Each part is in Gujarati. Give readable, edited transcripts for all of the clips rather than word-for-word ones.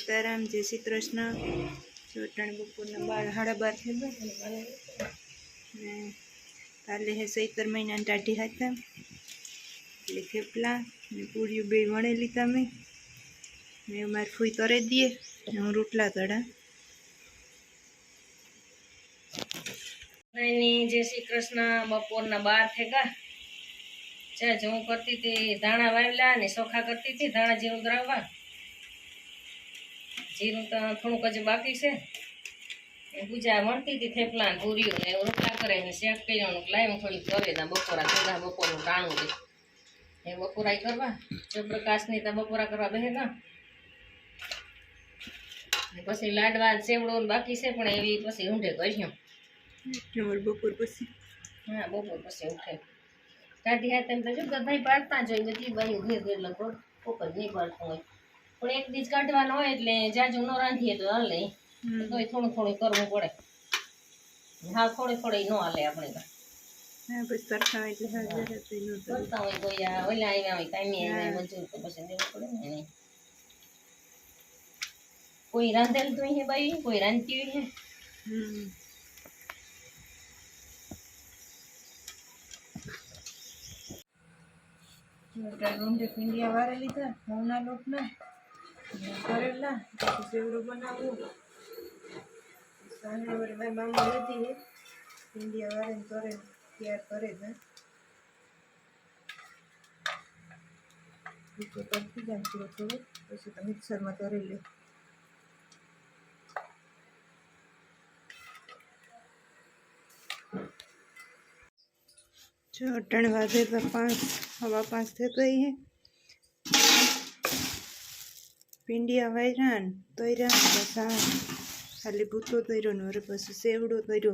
સીતારામ, જય શ્રી કૃષ્ણ। ચોટાણ બપોરના 12:30 થઈ ગયા ને કાલે હે ચૈતર મહિનાની ટાઢી હતા એટલે થેપલા ને પૂરીઓ બે વણેલી તમે ને મારી ફૂઈ તરે દઈએ ને હું રોટલા તળા। જય શ્રી કૃષ્ણ। બપોરના 12 થઈ ગયા છે। હું કરતી હતી ધાણા વાવલા ને ચોખા કરતી હતી ધાણા જીરું દ્રાવવા। જીરું તો થોડુંક જ બાકી છે। પૂજા વણતી હતી થેપલા ને પૂરીઓ ને રોટલા કરે ને શેક કર્યો લાવ્યું થોડીક કરે ને બપોરા થોડા બપોરનું ટાણું દે એ બપોરા કરવા પ્રકાશની તો બપોરા કરવા બેહે ના પછી લાડવા સેવડો બાકી છે પણ એવી પછી ઊંઢે કર્યો બપોર પછી। હા બપોર પછી ઉઠે ટાઢી હાથ એમ તો જો ગધાઈ પાડતા જ હોય બધી બાયું ઘેર ઘેર લગભગ કોક જ નહીં પાડતું હોય પણ એક દીજ કાઢવાનો હોય એટલે જાજુ ન રાંધીએ તો હાલે તોય થોડું થોડું કરવું પડે। હા થોડી થોડી ન હાલે આપણે તો કરતા હોય કોઈ ઓલા આવ્યા હોય કાંઈ આવ્યા મજૂર તો પછી દેવું પડે ને નહીં કોઈ રાંધેલ તો હે બાઈ કોઈ રાંધતી હોય હે ઊંધે પીંડિયા વારે લીધા ઘઉંના લોટના કરેલા પછી સેવડો બનાવવું સાંજે વળી મારી મામા લેતી હે પીંડિયા વારે કરે તૈયાર કરે છે ભૂકો કરતી જાય થોડો થોડો પછી તો મિક્સરમાં કરી લે। जो 8 वाजे तो 5:15 थे गई है पिंडिया वायरान तैरा बसा खाली भूतो तैरो ने पछी सेवड़ो तैरो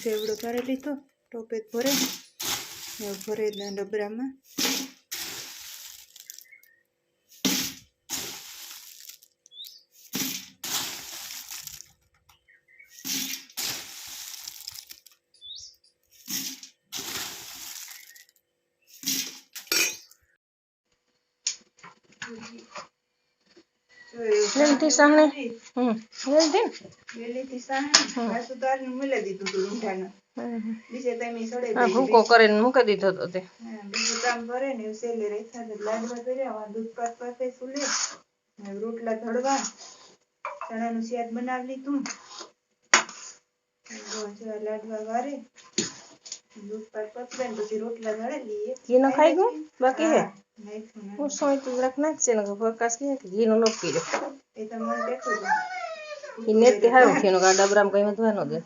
सेवड़ो करे लीधो टोपे भरे भरे डबरा में વેલતી સાહણે વેલતી સાહણે સુધાર ને મિલે દીધું તું ઊંઠાના બીજે તમે સડે દે ભૂકો કરીને મૂકી દીધો તો તે બીજું કામ કરે ને સેલે રેખા લાડવા કર્યા દૂધ પાક પાસે સુલે રોટલા ધડવા ચણાનું શાક બનાવી લીધું લાડવા વારે દૂધ પાક પતવે ને પછી રોટલા ધડે લઈએ ઘી ન ખાઈ ગયું બાકી હે હું સોય તું રાખ નાખશે ને પ્રકાશ કે ઘી નો લોટ પીજો એ તો મને દેખો ઈ નેતી હારું થયું કે ડબરામાં કઈ વધવાનો દે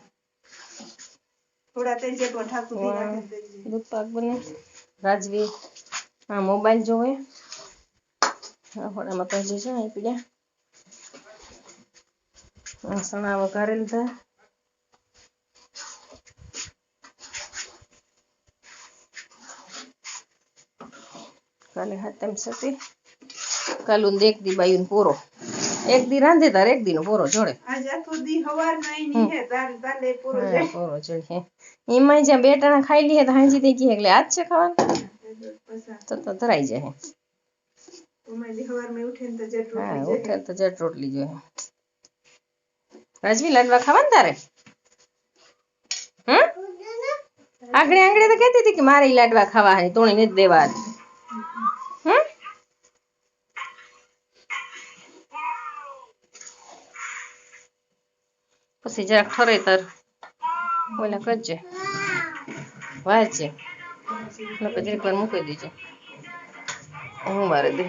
થોડા તેલ જેટલો ઠાકુ દી રાખે દૂધ પાક બને રાજવી હા મોબાઈલ જોવે હા હોડામાં તો જે છે અહીં પીડ્યા સણા વઘારે લીધા કાલે હાથમ સતી કાલું દેખ દી બાયુન પૂરો એક દી રાંધે તાર એક દી નો પૂરો જોડે આજ આખો દી હવાર નહીં હે તાલે પૂરો જાય પૂરો જોડે એમાં જ્યાં બેટાણા ખાઈ લીએ તો હાંજી દે કી એટલે આજ છે ખાવાનું તો ધરાઈ જાય ઉમાજી હવાર મે ઉઠે ને તો જટ રોટલી હા ઉઠે તો જટ રોટલી જોઈએ રાજવી લાડવા ખાવા ને તારે આગળ આગળ તો કહેતી હતી કે મારે લાડવા ખાવા હે તોણી નથી દેવા પછી જરા ખરે તર ઓલા કરજે વાંચે પછી એક વાર મૂકી દેજે હું મારે દે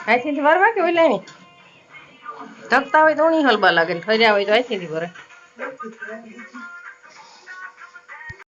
આથી વારવા કે ઓલા ની ઢકતા હોય તો નહીં હલબા લાગે ને ફર્યા હોય તો આથી ભરે